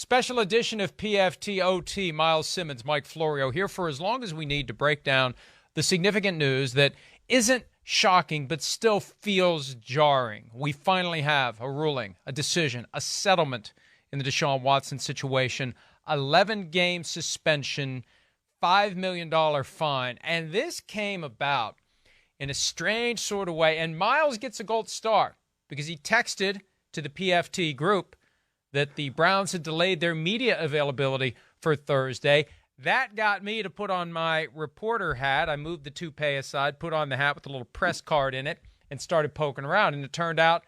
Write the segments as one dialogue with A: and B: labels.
A: Special edition of PFT OT. Myles Simmons, Mike Florio here for as long as we need to break down the significant news that isn't shocking but still feels jarring. We finally have a ruling, a decision, a settlement in the Deshaun Watson situation, 11-game suspension, $5 million fine. And this came about in a strange sort of way. And Myles gets a gold star because he texted to the PFT group that the Browns had delayed their media availability for Thursday. That got me to put on my reporter hat. I moved the toupee aside, put on the hat with a little press card in it, and started poking around. And it turned out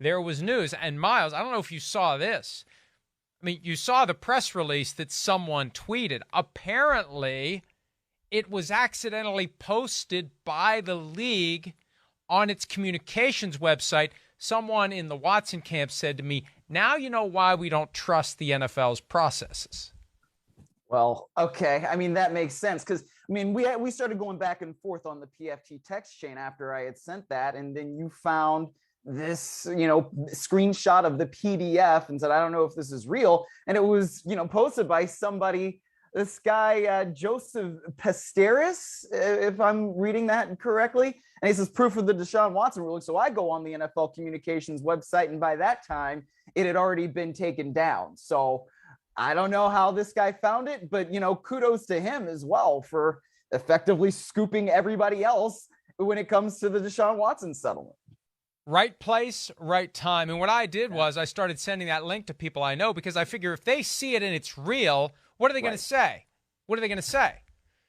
A: there was news. And Myles, I don't know if you saw this. I mean, you saw the press release that someone tweeted. Apparently, it was accidentally posted by the league on its communications website. Someone in the Watson camp said to me, now you know why we don't trust the NFL's processes.
B: Well, okay. I mean, that makes sense because, I mean, we started going back and forth on the PFT text chain after I had sent that. And then you found this, screenshot of the PDF and said, I don't know if this is real. And it was, posted by somebody, this guy, Joseph Pesteris, if I'm reading that correctly. And he says proof of the Deshaun Watson ruling. So I go on the NFL communications website, and by that time, it had already been taken down. So I don't know how this guy found it, but, kudos to him as well for effectively scooping everybody else when it comes to the Deshaun Watson settlement.
A: Right place, right time. And what I did was I started sending that link to people I know because I figure if they see it and it's real, what are they going to say? What are they going to say?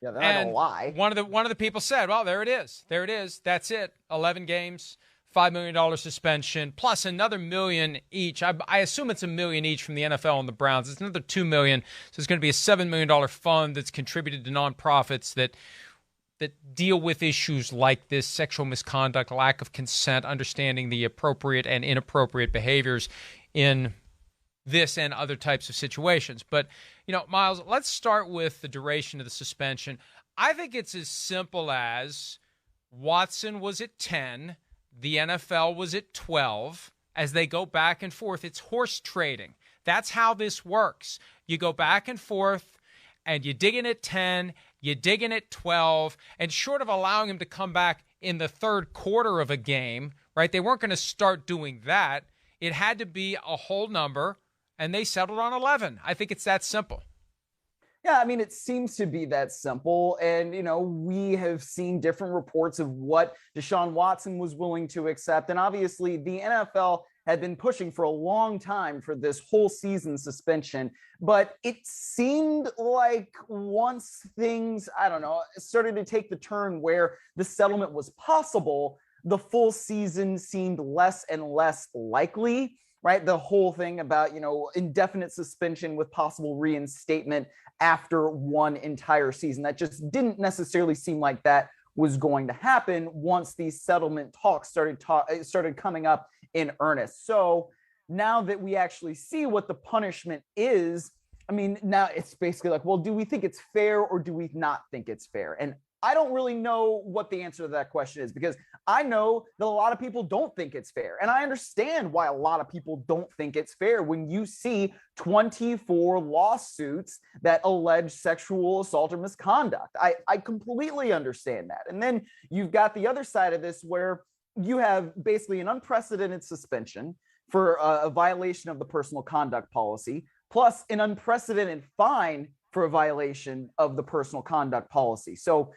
B: Yeah, they're not going to lie.
A: One of the people said, well, there it is. There it is. That's it. 11 games, $5 million suspension, plus another $1 million each. I assume it's $1 million each from the NFL and the Browns. It's another $2 million. So it's going to be a $7 million fund that's contributed to nonprofits that deal with issues like this, sexual misconduct, lack of consent, understanding the appropriate and inappropriate behaviors in this and other types of situations. But, Myles, let's start with the duration of the suspension. I think it's as simple as Watson was at 10, the NFL was at 12. As they go back and forth, it's horse trading. That's how this works. You go back and forth, and you dig in at 10, you dig in at 12, and short of allowing him to come back in the third quarter of a game, right? They weren't going to start doing that. It had to be a whole number, and they settled on 11. I think it's that simple.
B: Yeah, I mean, it seems to be that simple. And, we have seen different reports of what Deshaun Watson was willing to accept. And obviously, the NFL had been pushing for a long time for this whole season suspension. But it seemed like once things, started to take the turn where the settlement was possible, the full season seemed less and less likely. Right? The whole thing about, indefinite suspension with possible reinstatement after one entire season. That just didn't necessarily seem like that was going to happen once these settlement talks started coming up in earnest. So now that we actually see what the punishment is, I mean, now it's basically like, well, do we think it's fair or do we not think it's fair? And I don't really know what the answer to that question is because I know that a lot of people don't think it's fair. And I understand why a lot of people don't think it's fair when you see 24 lawsuits that allege sexual assault or misconduct. I completely understand that. And then you've got the other side of this where you have basically an unprecedented suspension for a violation of the personal conduct policy, plus an unprecedented fine for a violation of the personal conduct policy. So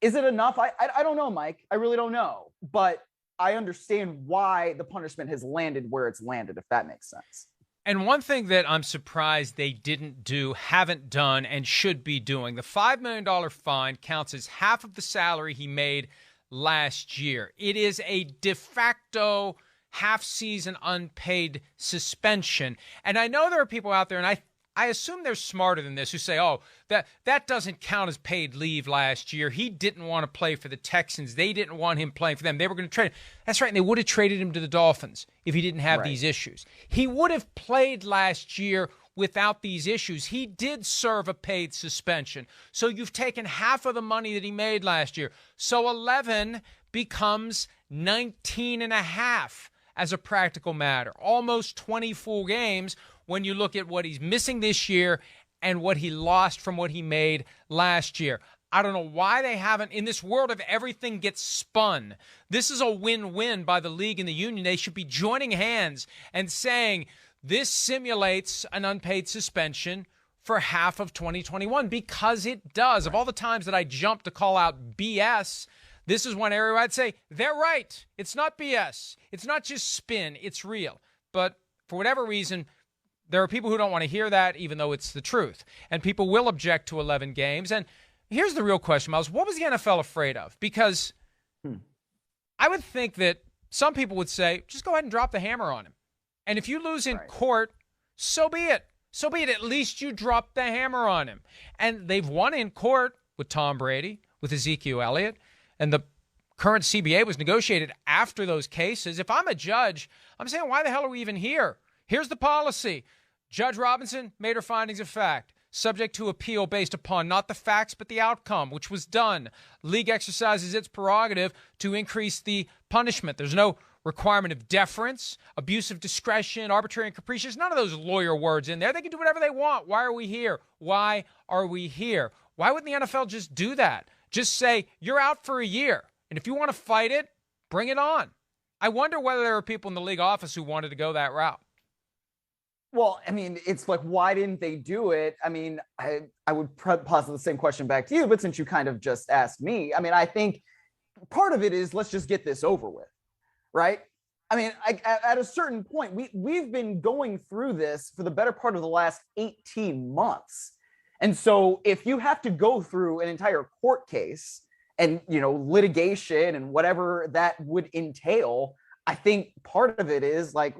B: is it enough? I don't know, Mike. I really don't know. But I understand why the punishment has landed where it's landed, if that makes sense.
A: And one thing that I'm surprised they didn't do, haven't done, and should be doing, the $5 million fine counts as half of the salary he made last year. It is a de facto half-season unpaid suspension. And I know there are people out there, and I assume they're smarter than this, who say, oh, that doesn't count as paid leave last year. He didn't want to play for the Texans. They didn't want him playing for them. They were going to trade him. That's right, and they would have traded him to the Dolphins if he didn't have these issues. He would have played last year without these issues. He did serve a paid suspension. So you've taken half of the money that he made last year. So 11 becomes 19 and a half as a practical matter. Almost 24 games when you look at what he's missing this year and what he lost from what he made last year. I don't know why they haven't. In this world of everything gets spun, this is a win-win by the league and the union. They should be joining hands and saying this simulates an unpaid suspension for half of 2021, because it does. Of all the times that I jump to call out BS, this is one area where I'd say they're right. It's not BS. It's not just spin. It's real. But for whatever reason, there are people who don't want to hear that, even though it's the truth. And people will object to 11 games. And here's the real question, Miles. What was the NFL afraid of? Because I would think that some people would say, just go ahead and drop the hammer on him. And if you lose in court, so be it. So be it. At least you dropped the hammer on him. And they've won in court with Tom Brady, with Ezekiel Elliott, and the current CBA was negotiated after those cases. If I'm a judge, I'm saying, why the hell are we even here? Here's the policy. Judge Robinson made her findings of fact, subject to appeal based upon not the facts but the outcome, which was done. League exercises its prerogative to increase the punishment. There's no requirement of deference, abuse of discretion, arbitrary and capricious, none of those lawyer words in there. They can do whatever they want. Why are we here? Why are we here? Why wouldn't the NFL just do that? Just say, you're out for a year. And if you want to fight it, bring it on. I wonder whether there are people in the league office who wanted to go that route.
B: Well, I mean, it's like, why didn't they do it? I mean, I would posit the same question back to you, but since you kind of just asked me, I mean, I think part of it is, let's just get this over with. Right? I mean, at a certain point, we've been going through this for the better part of the last 18 months. And so if you have to go through an entire court case and, litigation and whatever that would entail, I think part of it is like,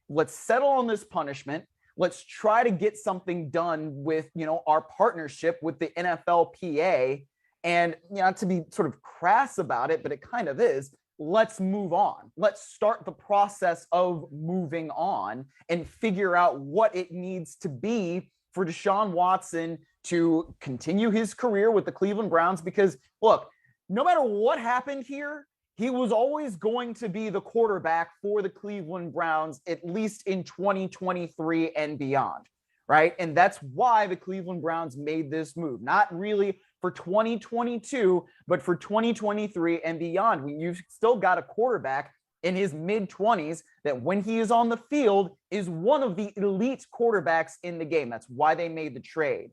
B: let's settle on this punishment. Let's try to get something done with, our partnership with the NFLPA. And, not to be sort of crass about it, but it kind of is. Let's move on. Let's start the process of moving on and figure out what it needs to be for Deshaun Watson to continue his career with the Cleveland Browns. Because look, no matter what happened here, he was always going to be the quarterback for the Cleveland Browns, at least in 2023 and beyond. Right. And that's why the Cleveland Browns made this move, not really for 2022, but for 2023 and beyond, when you've still got a quarterback in his mid-20s that when he is on the field is one of the elite quarterbacks in the game. That's why they made the trade.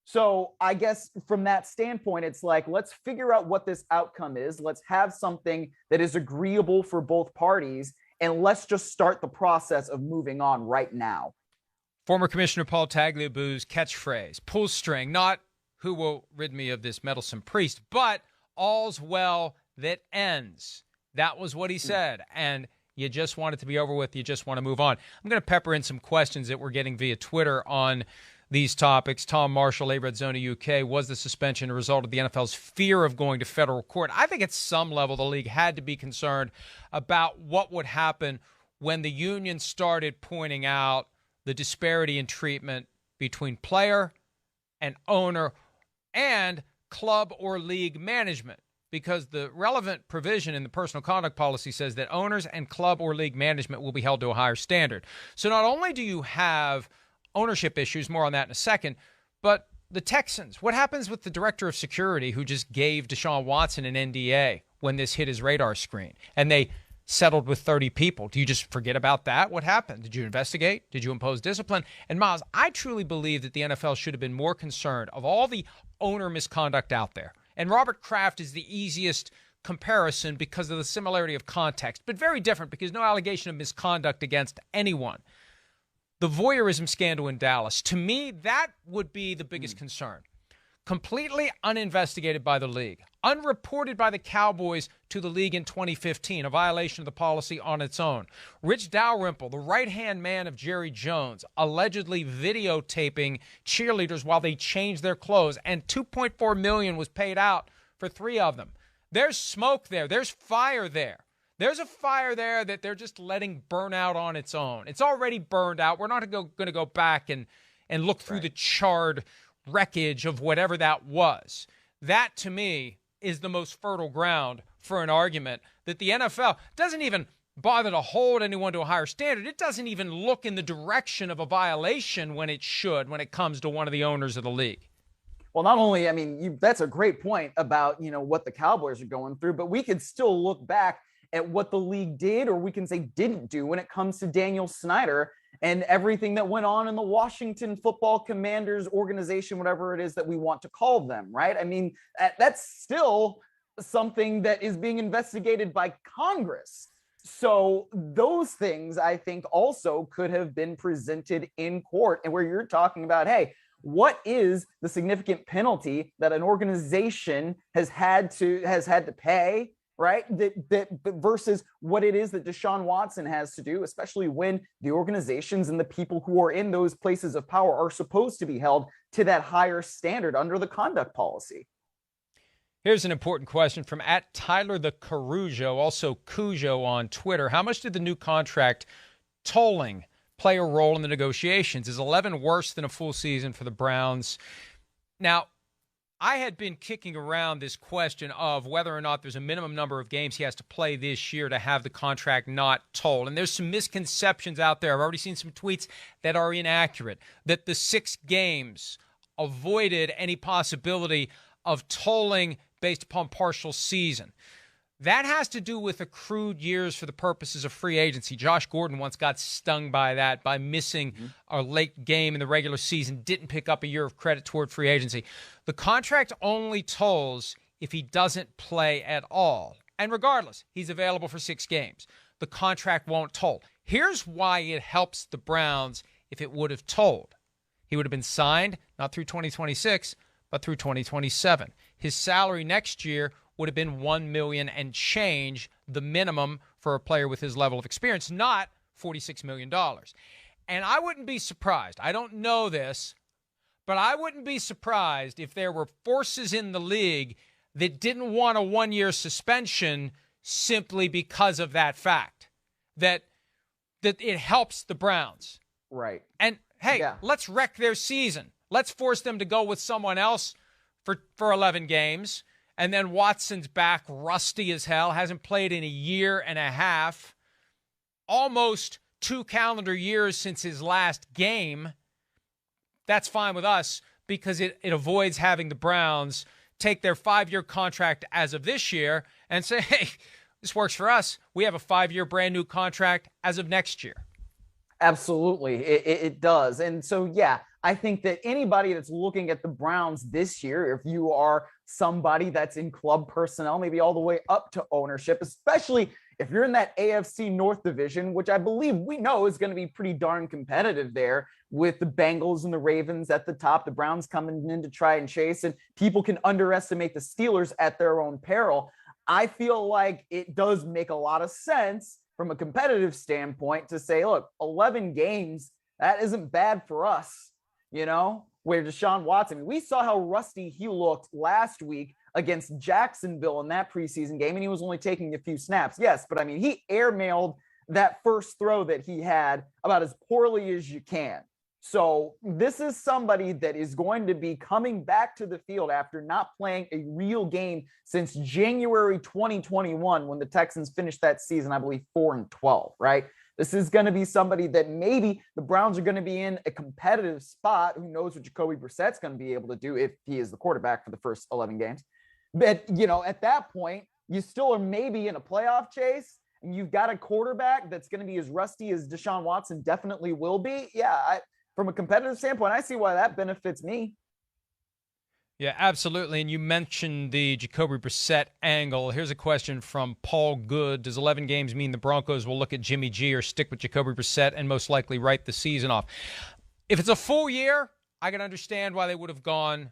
B: So I guess from that standpoint, it's like, let's figure out what this outcome is. Let's have something that is agreeable for both parties, and let's just start the process of moving on right now.
A: Former Commissioner Paul Tagliabue's catchphrase, pull string, not who will rid me of this meddlesome priest, but all's well that ends. That was what he said. And you just want it to be over with. You just want to move on. I'm going to pepper in some questions that we're getting via Twitter on these topics. Tom Marshall, A Red Zona UK, was the suspension a result of the NFL's fear of going to federal court? I think at some level the league had to be concerned about what would happen when the union started pointing out the disparity in treatment between player and owner and club or league management, because the relevant provision in the personal conduct policy says that owners and club or league management will be held to a higher standard. So not only do you have ownership issues, more on that in a second, but the Texans, what happens with the director of security who just gave Deshaun Watson an NDA when this hit his radar screen and they settled with 30 people? Do you just forget about that? What happened? Did you investigate? Did you impose discipline? And Miles, I truly believe that the NFL should have been more concerned of all the owner misconduct out there. And Robert Kraft is the easiest comparison because of the similarity of context, but very different because no allegation of misconduct against anyone. The voyeurism scandal in Dallas, to me, that would be the biggest concern. Completely uninvestigated by the league, unreported by the Cowboys to the league in 2015, a violation of the policy on its own. Rich Dalrymple, the right-hand man of Jerry Jones, allegedly videotaping cheerleaders while they changed their clothes, and $2.4 million was paid out for 3 of them. There's smoke there. There's fire there. There's a fire there that they're just letting burn out on its own. It's already burned out. We're not going to go back and look through the charred wreckage of whatever that was. That, to me, is the most fertile ground for an argument that the NFL doesn't even bother to hold anyone to a higher standard. It doesn't even look in the direction of a violation when it should, when it comes to one of the owners of the league.
B: Well, not only, I mean, that's a great point about, what the Cowboys are going through, but we could still look back at what the league did, or we can say didn't do, when it comes to Daniel Snyder and everything that went on in the Washington Football Commanders organization, whatever it is that we want to call them, right? I mean, that's still something that is being investigated by Congress. So those things, I think, also could have been presented in court, and where you're talking about, hey, what is the significant penalty that an organization has had to pay, right? That versus what it is that Deshaun Watson has to do, especially when the organizations and the people who are in those places of power are supposed to be held to that higher standard under the conduct policy.
A: Here's an important question from @Tyler the Carujo, also Cujo on Twitter. How much did the new contract tolling play a role in the negotiations? Is 11 worse than a full season for the Browns? Now, I had been kicking around this question of whether or not there's a minimum number of games he has to play this year to have the contract not tolled. And there's some misconceptions out there. I've already seen some tweets that are inaccurate, that the 6 games avoided any possibility of tolling based upon partial season. That has to do with accrued years for the purposes of free agency. Josh Gordon once got stung by that, by missing a late game in the regular season, didn't pick up a year of credit toward free agency. The contract only tolls if he doesn't play at all. And regardless, he's available for 6 games. The contract won't toll. Here's why it helps the Browns if it would have tolled. He would have been signed not through 2026, but through 2027. His salary next year would have been $1 million and change, the minimum for a player with his level of experience, not $46 million. And I wouldn't be surprised. I don't know this, but I wouldn't be surprised if there were forces in the league that didn't want a 1-year suspension simply because of that fact, that it helps the Browns.
B: Right.
A: And, hey, let's wreck their season. Let's force them to go with someone else for 11 games. And then Watson's back, rusty as hell, hasn't played in a year and a half, almost 2 calendar years since his last game. That's fine with us because it avoids having the Browns take their 5-year contract as of this year and say, hey, this works for us. We have a 5-year brand new contract as of next year.
B: Absolutely. It does. And so, yeah, I think that anybody that's looking at the Browns this year, if you are somebody that's in club personnel, maybe all the way up to ownership, especially if you're in that AFC North division, which I believe we know is going to be pretty darn competitive there with the Bengals and the Ravens at the top, the Browns coming in to try and chase, and people can underestimate the Steelers at their own peril. I feel like it does make a lot of sense from a competitive standpoint to say, look, 11 games, that isn't bad for us, where Deshaun Watson, we saw how rusty he looked last week against Jacksonville in that preseason game, and he was only taking a few snaps. Yes, but I mean, he airmailed that first throw that he had about as poorly as you can. So this is somebody that is going to be coming back to the field after not playing a real game since January 2021, when the Texans finished that season, I believe, 4-12, right? This is going to be somebody that maybe the Browns are going to be in a competitive spot. Who knows what Jacoby Brissett's going to be able to do if he is the quarterback for the first 11 games. But, at that point, you still are maybe in a playoff chase, and you've got a quarterback that's going to be as rusty as Deshaun Watson definitely will be. Yeah, from a competitive standpoint, I see why that benefits me.
A: Yeah, absolutely. And you mentioned the Jacoby Brissett angle. Here's a question from Paul Good. Does 11 games mean the Broncos will look at Jimmy G or stick with Jacoby Brissett and most likely write the season off? If it's a full year, I can understand why they would have gone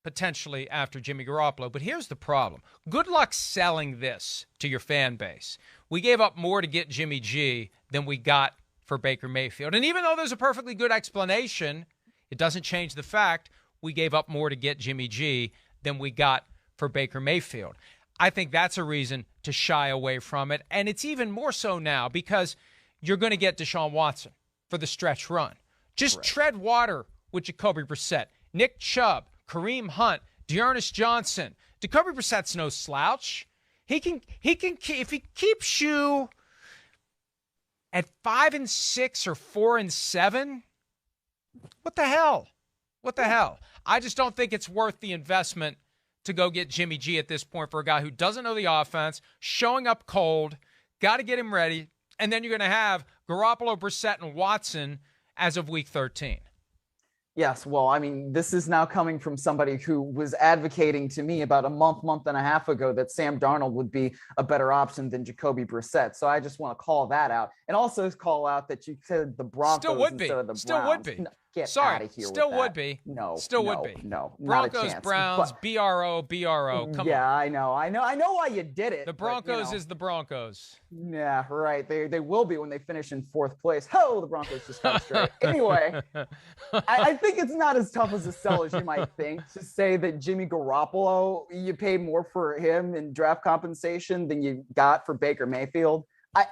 A: potentially after Jimmy Garoppolo. But here's the problem. Good luck selling this to your fan base. We gave up more to get Jimmy G than we got for Baker Mayfield. And even though there's a perfectly good explanation, it doesn't change the fact we gave up more to get Jimmy G than we got for Baker Mayfield. I think that's a reason to shy away from it. And it's even more so now because you're going to get Deshaun Watson for the stretch run. Just tread water with Jacoby Brissett, Nick Chubb, Kareem Hunt, Dearness Johnson. Jacoby Brissett's no slouch. He can if he keeps you At 5-6 or 4-7, what the hell? What the hell? I just don't think it's worth the investment to go get Jimmy G at this point for a guy who doesn't know the offense, showing up cold, got to get him ready, and then you're going to have Garoppolo, Brissett, and Watson as of week 13.
B: Yes, well, I mean, this is now coming from somebody who was advocating to me about a month and a half ago that Sam Darnold would be a better option than Jacoby Brissett. So I just want to call that out, and also call out that you said the Broncos
A: still would be.
B: Instead of the
A: Still
B: Browns.
A: would be.
B: No, get
A: Sorry,
B: out of here.
A: still
B: with
A: would
B: that.
A: be.
B: No,
A: still
B: no,
A: would be.
B: No,
A: Broncos,
B: not a chance.
A: Browns,
B: But,
A: BRO. Come
B: yeah,
A: on.
B: I know why you did it.
A: The Broncos
B: but,
A: is the Broncos.
B: Yeah, right. They will be when they finish in 4th place. Oh, the Broncos just got straight. Anyway, I think it's not as tough as a sell as you might think to say that Jimmy Garoppolo, you paid more for him in draft compensation than you got for Baker Mayfield.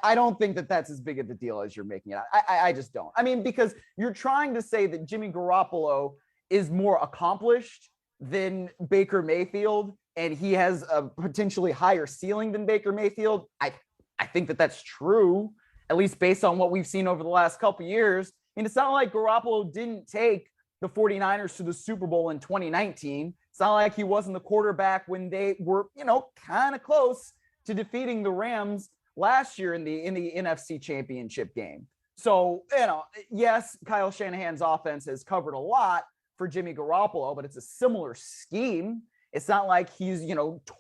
B: I don't think that that's as big of a deal as you're making it. I just don't. I mean, because you're trying to say that Jimmy Garoppolo is more accomplished than Baker Mayfield, and he has a potentially higher ceiling than Baker Mayfield. I think that that's true, at least based on what we've seen over the last couple of years. And it's not like Garoppolo didn't take the 49ers to the Super Bowl in 2019. It's not like he wasn't the quarterback when they were, kind of close to defeating the Rams last year in the NFC Championship game. So, yes, Kyle Shanahan's offense has covered a lot for Jimmy Garoppolo, but it's a similar scheme. It's not like he's,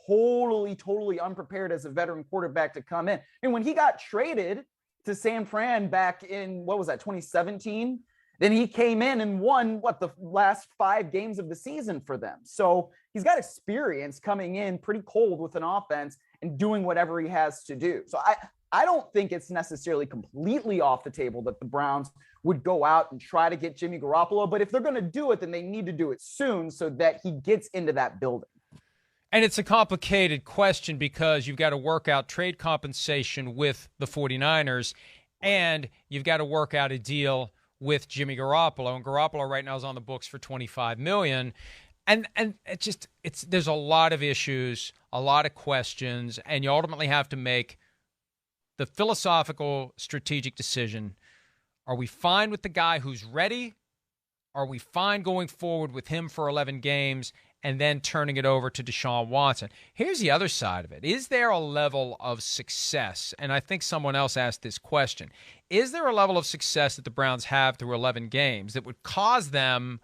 B: totally unprepared as a veteran quarterback to come in. And when he got traded to San Fran back in, 2017, then he came in and won the last 5 games of the season for them. So he's got experience coming in pretty cold with an offense and doing whatever he has to do. So I don't think it's necessarily completely off the table that the Browns would go out and try to get Jimmy Garoppolo. But if they're going to do it, then they need to do it soon so that he gets into that building.
A: And it's a complicated question because you've got to work out trade compensation with the 49ers, and you've got to work out a deal with Jimmy Garoppolo. And Garoppolo right now is on the books for $25 million. And there's a lot of issues, a lot of questions, and you ultimately have to make the philosophical, strategic decision. Are we fine with the guy who's ready? Are we fine going forward with him for 11 games and then turning it over to Deshaun Watson? Here's the other side of it. Is there a level of success? And I think someone else asked this question. Is there a level of success that the Browns have through 11 games that would cause them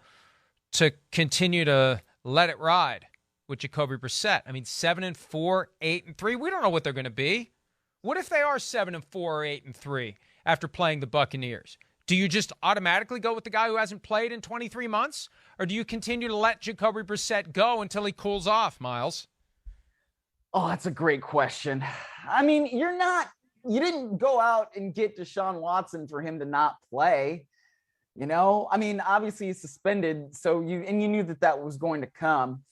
A: to continue to let it ride with Jacoby Brissett? I mean, 7-4, 8-3. We don't know what they're going to be. What if they are 7-4 or 8-3 after playing the Buccaneers? Do you just automatically go with the guy who hasn't played in 23 months? Or do you continue to let Jacoby Brissett go until he cools off, Myles?
B: Oh, that's a great question. I mean, you didn't go out and get Deshaun Watson for him to not play. I mean, obviously he's suspended, so you knew that was going to come.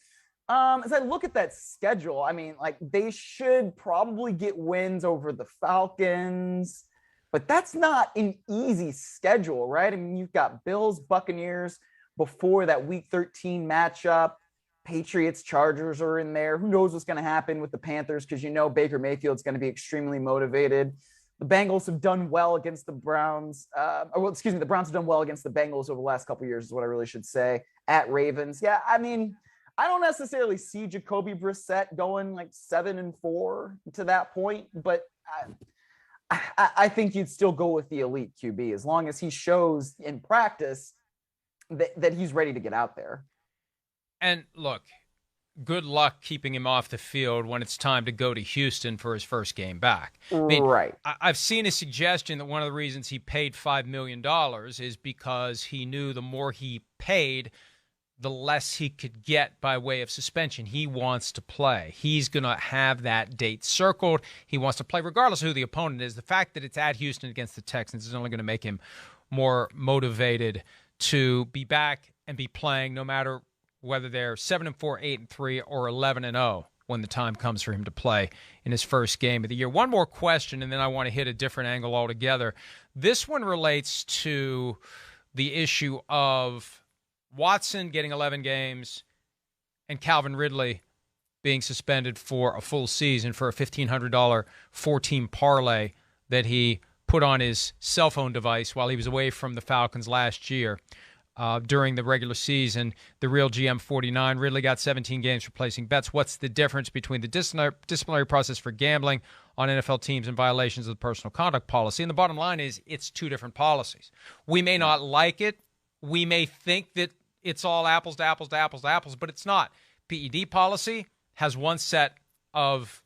B: As I look at that schedule, I mean, they should probably get wins over the Falcons, but that's not an easy schedule, right? I mean, you've got Bills, Buccaneers before that week 13 matchup. Patriots, Chargers are in there. Who knows what's going to happen with the Panthers, because Baker Mayfield's going to be extremely motivated. The Bengals have done well against the Browns. The Browns have done well against the Bengals over the last couple of years is what I really should say. At Ravens. Yeah, I mean, I don't necessarily see Jacoby Brissett going 7-4 to that point, but I think you'd still go with the elite QB as long as he shows in practice that he's ready to get out there.
A: And look, good luck keeping him off the field when it's time to go to Houston for his first game back. I mean,
B: right.
A: I've seen a suggestion that one of the reasons he paid $5 million is because he knew the more he paid, the less he could get by way of suspension. He wants to play. He's going to have that date circled. He wants to play regardless of who the opponent is. The fact that it's at Houston against the Texans is only going to make him more motivated to be back and be playing, no matter whether they're 7-4, 8-3, or 11-0 when the time comes for him to play in his first game of the year. One more question, and then I want to hit a different angle altogether. This one relates to the issue of Watson getting 11 games and Calvin Ridley being suspended for a full season for a $1,500 4-team parlay that he put on his cell phone device while he was away from the Falcons last year during the regular season. The real GM 49, Ridley got 17 games for placing bets. What's the difference between the disciplinary process for gambling on NFL teams and violations of the personal conduct policy? And the bottom line is it's two different policies. We may not like it. We may think that it's all apples to apples to apples to apples, but it's not. PED policy has one set of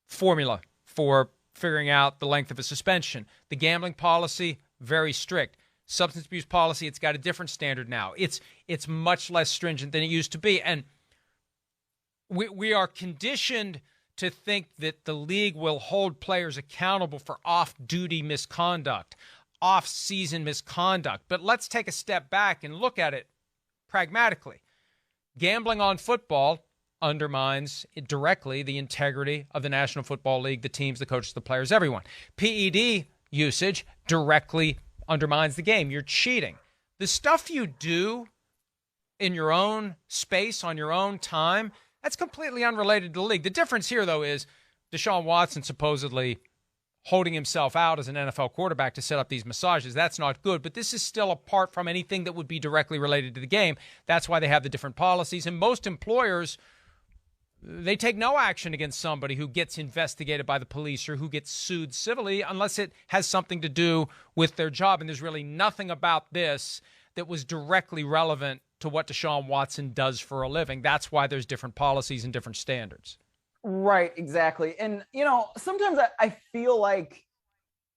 A: formula for figuring out the length of a suspension. The gambling policy, very strict. Substance abuse policy, it's got a different standard now. It's much less stringent than it used to be. And we are conditioned to think that the league will hold players accountable for off-duty misconduct, off-season misconduct. But let's take a step back and look at it pragmatically. Gambling on football undermines directly the integrity of the National Football League, the teams, the coaches, the players, everyone. PED usage directly undermines the game. You're cheating. The stuff you do in your own space, on your own time, that's completely unrelated to the league. The difference here, though, is Deshaun Watson supposedly holding himself out as an NFL quarterback to set up these massages. That's not good, but this is still apart from anything that would be directly related to the game. That's why they have the different policies, and most employers, they take no action against somebody who gets investigated by the police or who gets sued civilly unless it has something to do with their job. And there's really nothing about this that was directly relevant to what Deshaun Watson does for a living. That's why there's different policies and different standards.
B: Right, exactly. And, sometimes I feel like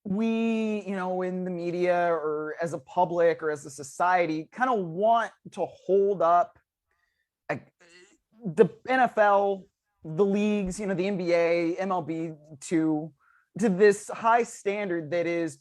B: we, in the media or as a public or as a society kind of want to hold up the NFL, the leagues, the NBA, MLB to this high standard that is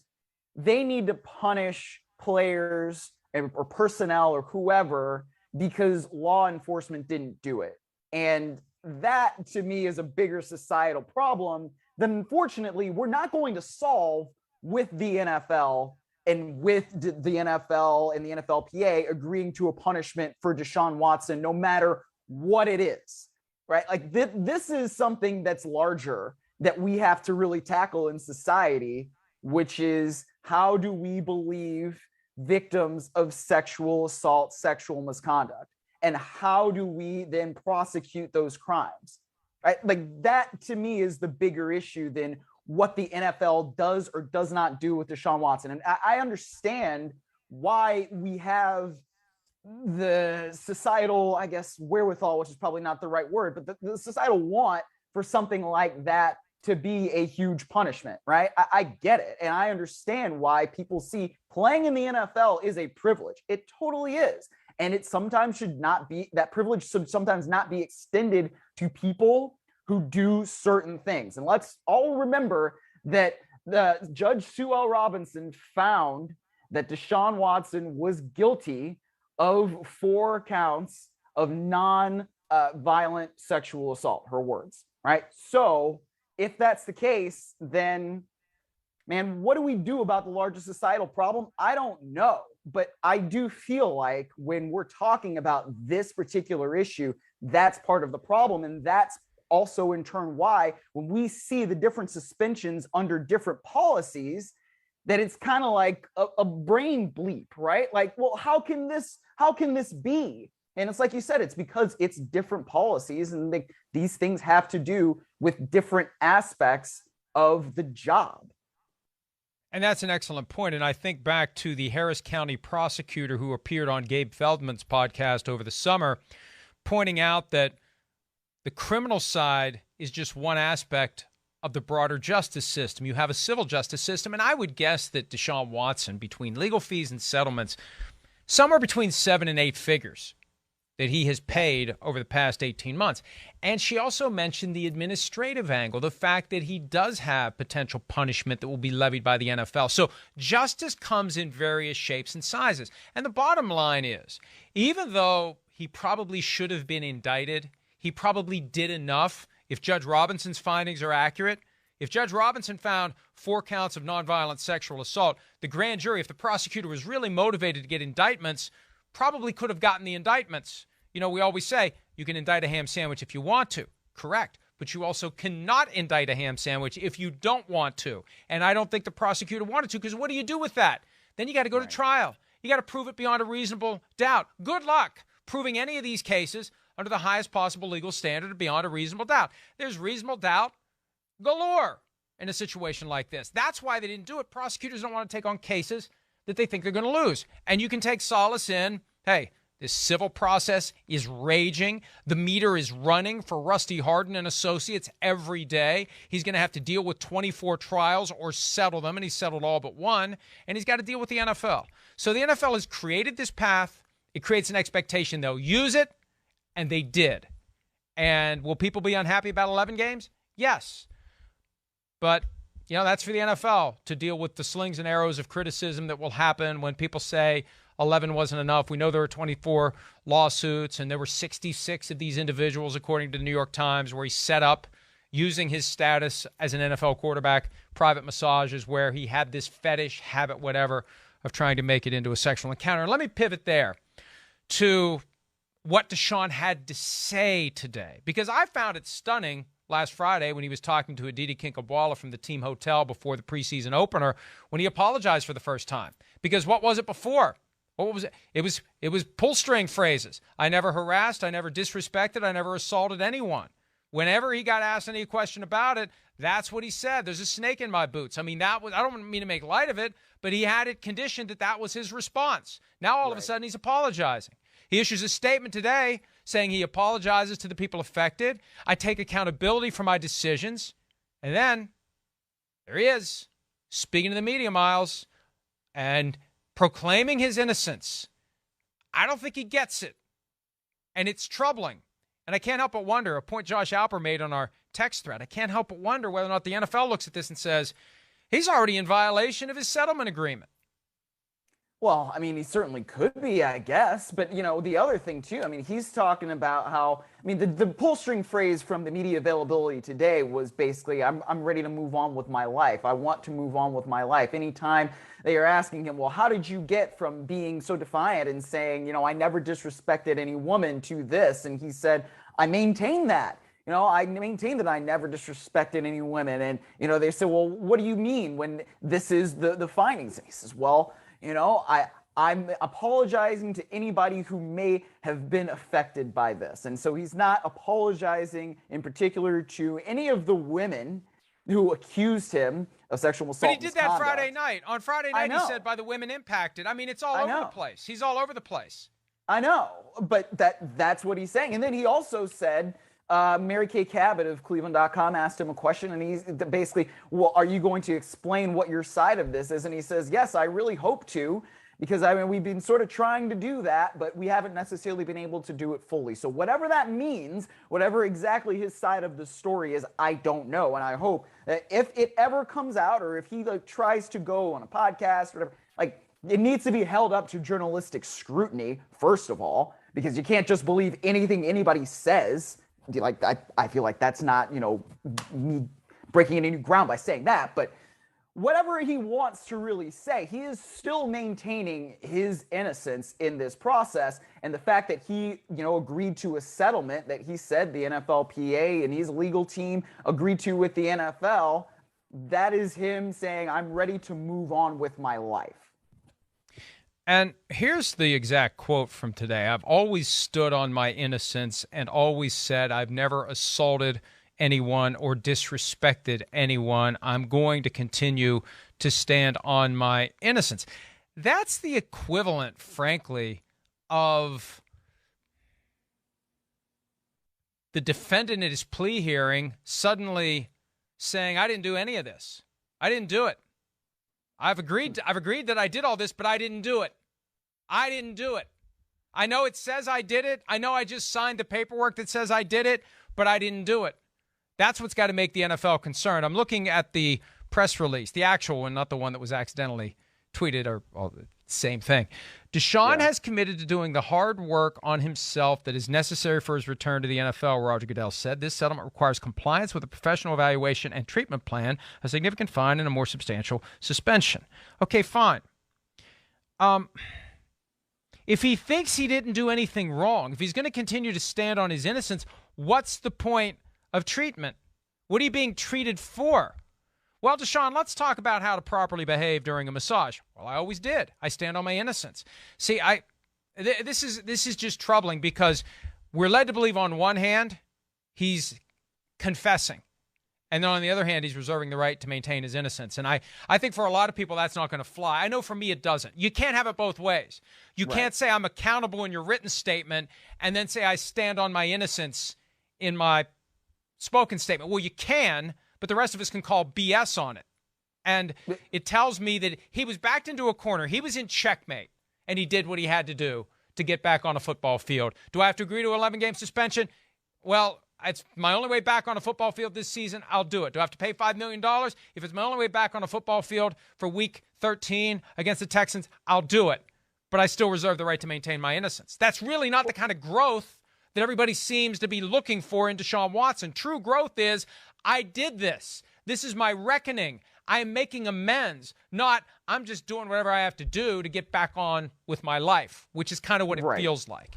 B: they need to punish players or personnel or whoever because law enforcement didn't do it. And that to me is a bigger societal problem that unfortunately we're not going to solve with the NFL and with the NFL and the NFLPA agreeing to a punishment for Deshaun Watson, no matter what it is, right? Like this is something that's larger that we have to really tackle in society, which is how do we believe victims of sexual assault, sexual misconduct? And how do we then prosecute those crimes, right? Like that to me is the bigger issue than what the NFL does or does not do with Deshaun Watson. And I understand why we have the societal, I guess, wherewithal, which is probably not the right word, but the societal want for something like that to be a huge punishment, right? I get it. And I understand why people see playing in the NFL is a privilege. It totally is. And it sometimes should not be, that privilege should sometimes not be extended to people who do certain things. And let's all remember that the Judge Sue L. Robinson found that Deshaun Watson was guilty of 4 counts of non-violent sexual assault, her words, right? So if that's the case, then, man, what do we do about the largest societal problem? I don't know. But I do feel like when we're talking about this particular issue, that's part of the problem. And that's also in turn why when we see the different suspensions under different policies, that it's kind of like a brain bleep, right? Like, well, how can this be? And it's like you said, it's because it's different policies and these things have to do with different aspects of the job.
A: And that's an excellent point. And I think back to the Harris County prosecutor who appeared on Gabe Feldman's podcast over the summer, pointing out that the criminal side is just one aspect of the broader justice system. You have a civil justice system, and I would guess that Deshaun Watson, between legal fees and settlements, somewhere between 7 and 8 figures that he has paid over the past 18 months. And she also mentioned the administrative angle, the fact that he does have potential punishment that will be levied by the NFL. So justice comes in various shapes and sizes. And the bottom line is, even though he probably should have been indicted, he probably did enough. If Judge Robinson's findings are accurate, if Judge Robinson found 4 counts of nonviolent sexual assault, the grand jury, if the prosecutor was really motivated to get indictments, probably could have gotten the indictments. We always say you can indict a ham sandwich if you want to. Correct. but you also cannot indict a ham sandwich if you don't want to. And I don't think the prosecutor wanted to, because what do you do with that? Then you got to go to trial. You got to prove it beyond a reasonable doubt. Good luck proving any of these cases under the highest possible legal standard beyond a reasonable doubt. There's reasonable doubt galore in a situation like this. That's why they didn't do it. Prosecutors don't want to take on cases that they think they're going to lose. And you can take solace in, hey, this civil process is raging. The meter is running for Rusty Hardin and Associates every day. He's going to have to deal with 24 trials or settle them, and he's settled all but one, and he's got to deal with the NFL. So the NFL has created this path. It creates an expectation they'll use it, and they did. And will people be unhappy about 11 games? Yes. But, that's for the NFL to deal with the slings and arrows of criticism that will happen when people say 11 wasn't enough. We know there were 24 lawsuits, and there were 66 of these individuals, according to the New York Times, where he set up, using his status as an NFL quarterback, private massages where he had this fetish, habit, whatever, of trying to make it into a sexual encounter. And let me pivot there to what Deshaun had to say today, because I found it stunning last Friday when he was talking to Aditi Kinkhabwala from the team hotel before the preseason opener, when he apologized for the first time. Because what was it before? What was it? It was pull string phrases. I never harassed, I never disrespected, I never assaulted anyone. Whenever he got asked any question about it, that's what he said. There's a snake in my boots. I mean, I don't mean to make light of it, but he had it conditioned that was his response. Now all of a sudden he's apologizing. He issues a statement today saying he apologizes to the people affected. I take accountability for my decisions. And then there he is, speaking to the media, Myles, and proclaiming his innocence. I don't think he gets it. And it's troubling. And I can't help but wonder, a point Josh Alper made on our text thread, I can't help but wonder whether or not the NFL looks at this and says, he's already in violation of his settlement agreement.
B: Well, I mean, he certainly could be, I guess. But, the other thing, too, I mean, he's talking about how, the pull string phrase from the media availability today was basically, I'm ready to move on with my life. I want to move on with my life. Anytime they are asking him, well, how did you get from being so defiant and saying, I never disrespected any woman to this? And he said, I maintain that. I maintain that I never disrespected any women. And, they said, well, what do you mean when this is the findings? And he says, well, I'm apologizing to anybody who may have been affected by this. And so he's not apologizing in particular to any of the women who accused him of sexual assault.
A: But he did that Friday night. On Friday night, he said by the women impacted. I mean, it's all over the place. He's all over the place.
B: I know, but that's what he's saying. And then he also said, Mary Kay Cabot of Cleveland.com asked him a question, and he's basically, well, are you going to explain what your side of this is? And he says, yes, I really hope to, because we've been sort of trying to do that, but we haven't necessarily been able to do it fully. So whatever that means, whatever exactly his side of the story is, I don't know. And I hope that if it ever comes out, or if he tries to go on a podcast or whatever, it needs to be held up to journalistic scrutiny, first of all, because you can't just believe anything anybody says. I feel like that's not, me breaking any new ground by saying that, but whatever he wants to really say, he is still maintaining his innocence in this process. And the fact that he, agreed to a settlement that he said the NFLPA and his legal team agreed to with the NFL, that is him saying, I'm ready to move on with my life.
A: And here's the exact quote from today. I've always stood on my innocence and always said I've never assaulted anyone or disrespected anyone. I'm going to continue to stand on my innocence. That's the equivalent, frankly, of the defendant at his plea hearing suddenly saying, I didn't do any of this. I didn't do it. I've agreed that I did all this, but I didn't do it. I didn't do it. I know it says I did it. I know I just signed the paperwork that says I did it, but I didn't do it. That's what's got to make the NFL concerned. I'm looking at the press release, the actual one, not the one that was accidentally tweeted, or same thing. Deshaun has committed to doing the hard work on himself that is necessary for his return to the NFL, Roger Goodell said. This settlement requires compliance with a professional evaluation and treatment plan, a significant fine, and a more substantial suspension. Okay, fine. If he thinks he didn't do anything wrong, if he's going to continue to stand on his innocence, what's the point of treatment? What are you being treated for? Well, Deshaun, let's talk about how to properly behave during a massage. Well, I always did. I stand on my innocence. See, this is just troubling because we're led to believe on one hand he's confessing, and then on the other hand he's reserving the right to maintain his innocence. And I think for a lot of people that's not going to fly. I know for me it doesn't. You can't have it both ways. You can't say I'm accountable in your written statement and then say I stand on my innocence in my spoken statement. Well, you can, but the rest of us can call BS on it. And it tells me that he was backed into a corner. He was in checkmate, and he did what he had to do to get back on a football field. Do I have to agree to an 11-game suspension? Well, it's my only way back on a football field this season. I'll do it. Do I have to pay $5 million? If it's my only way back on a football field for week 13 against the Texans, I'll do it. But I still reserve the right to maintain my innocence. That's really not the kind of growth that everybody seems to be looking for in Deshaun Watson. True growth is, I did this. This is my reckoning. I am making amends, not I'm just doing whatever I have to do to get back on with my life, which is kind of what it feels like.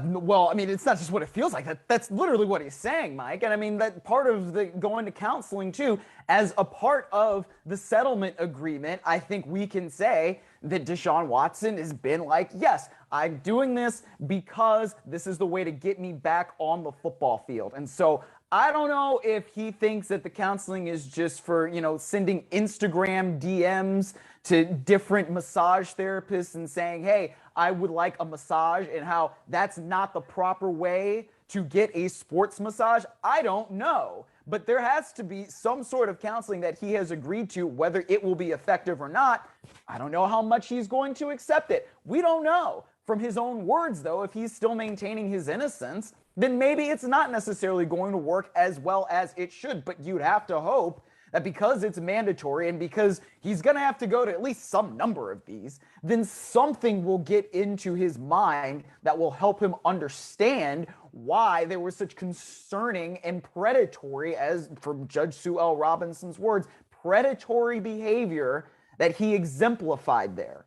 B: Well, I mean, it's not just what it feels like. That's literally what he's saying, Mike. And I mean, that part of the going to counseling, too, as a part of the settlement agreement, I think we can say that Deshaun Watson has been like, yes, I'm doing this because this is the way to get me back on the football field. And so I don't know if he thinks that the counseling is just for, sending Instagram DMs to different massage therapists and saying, hey, I would like a massage, and how that's not the proper way to get a sports massage. I don't know. But there has to be some sort of counseling that he has agreed to, whether it will be effective or not. I don't know how much he's going to accept it. We don't know. From his own words, though, if he's still maintaining his innocence, then maybe it's not necessarily going to work as well as it should. But you'd have to hope that because it's mandatory and because he's going to have to go to at least some number of these, then something will get into his mind that will help him understand why there was such concerning and predatory, as from Judge Sue L. Robinson's words, predatory behavior that he exemplified there.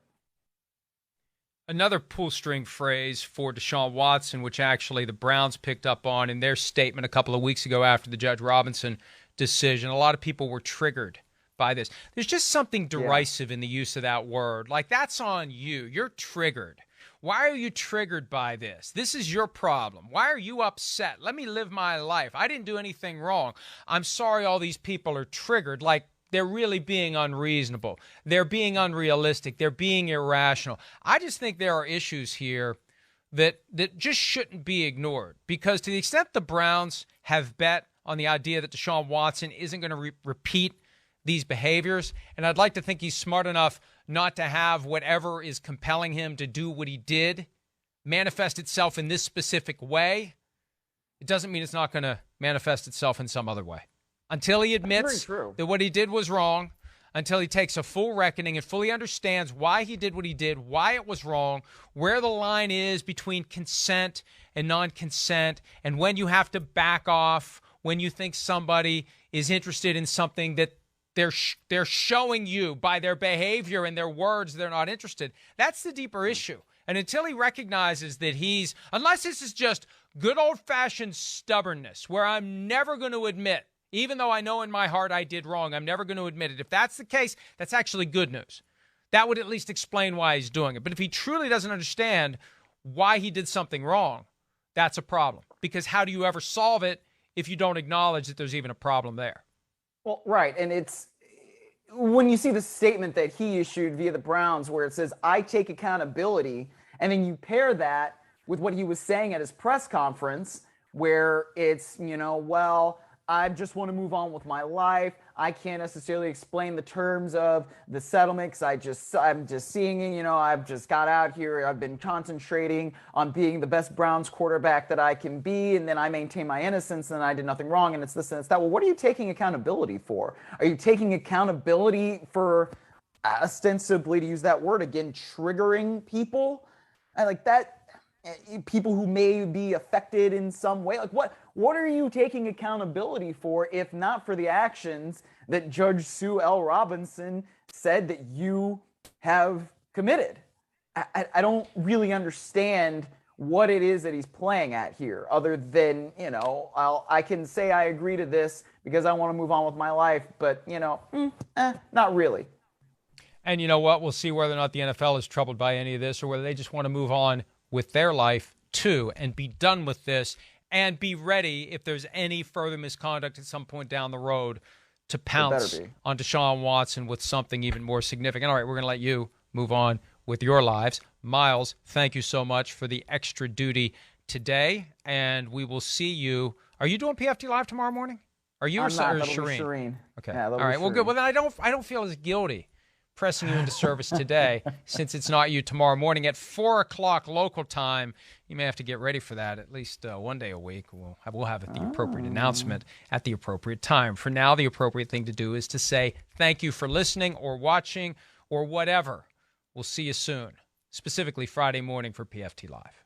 A: Another pull-string phrase for Deshaun Watson, which actually the Browns picked up on in their statement a couple of weeks ago after the Judge Robinson decision. A lot of people were triggered by this. There's just something derisive in the use of that word. Like, that's on you. You're triggered. Why are you triggered by this? This is your problem. Why are you upset? Let me live my life. I didn't do anything wrong. I'm sorry all these people are triggered. Like, they're really being unreasonable. They're being unrealistic. They're being irrational. I just think there are issues here that just shouldn't be ignored, because to the extent the Browns have bet on the idea that Deshaun Watson isn't going to repeat these behaviors, and I'd like to think he's smart enough not to have whatever is compelling him to do what he did manifest itself in this specific way, it doesn't mean it's not going to manifest itself in some other way. Until he admits that what he did was wrong, until he takes a full reckoning and fully understands why he did what he did, why it was wrong, where the line is between consent and non-consent, and when you have to back off, when you think somebody is interested in something that they're showing you by their behavior and their words they're not interested. That's the deeper issue. And until he recognizes that unless this is just good old-fashioned stubbornness, where I'm never going to admit, even though I know in my heart I did wrong, I'm never going to admit it. If that's the case, that's actually good news. That would at least explain why he's doing it. But if he truly doesn't understand why he did something wrong, that's a problem. Because how do you ever solve it if you don't acknowledge that there's even a problem there?
B: Well, right. And it's when you see the statement that he issued via the Browns where it says, I take accountability, and then you pair that with what he was saying at his press conference where it's, well, I just want to move on with my life. I can't necessarily explain the terms of the settlement because I'm just seeing it. I've just got out here. I've been concentrating on being the best Browns quarterback that I can be, and then I maintain my innocence, and I did nothing wrong, and it's this and it's that. Well, what are you taking accountability for? Are you taking accountability for ostensibly, to use that word again, triggering people? And like that, people who may be affected in some way. Like what are you taking accountability for if not for the actions that Judge Sue L. Robinson said that you have committed? I don't really understand what it is that he's playing at here, other than, you know, I can say I agree to this because I want to move on with my life, but, you know, not really.
A: And you know what? We'll see whether or not the NFL is troubled by any of this or whether they just want to move on with their life too and be done with this and be ready if there's any further misconduct at some point down the road to pounce on Deshaun Watson with something even more significant. All right, we're going to let you move on with your lives. Myles, thank you so much for the extra duty today, and we will see you. Are you doing PFT Live tomorrow morning? Are you or Shireen? Okay.
B: Yeah,
A: all right, well, good. Well, then I don't feel as guilty pressing you into service today since it's not you tomorrow morning at 4 o'clock local time. You may have to get ready for that at least one day a week. We'll have the appropriate announcement at the appropriate time. For now, the appropriate thing to do is to say thank you for listening or watching or whatever. We'll see you soon, specifically Friday morning for PFT Live.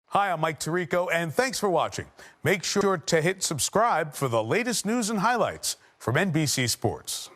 C: Hi, I'm Mike Tirico, and thanks for watching. Make sure to hit subscribe for the latest news and highlights from NBC Sports.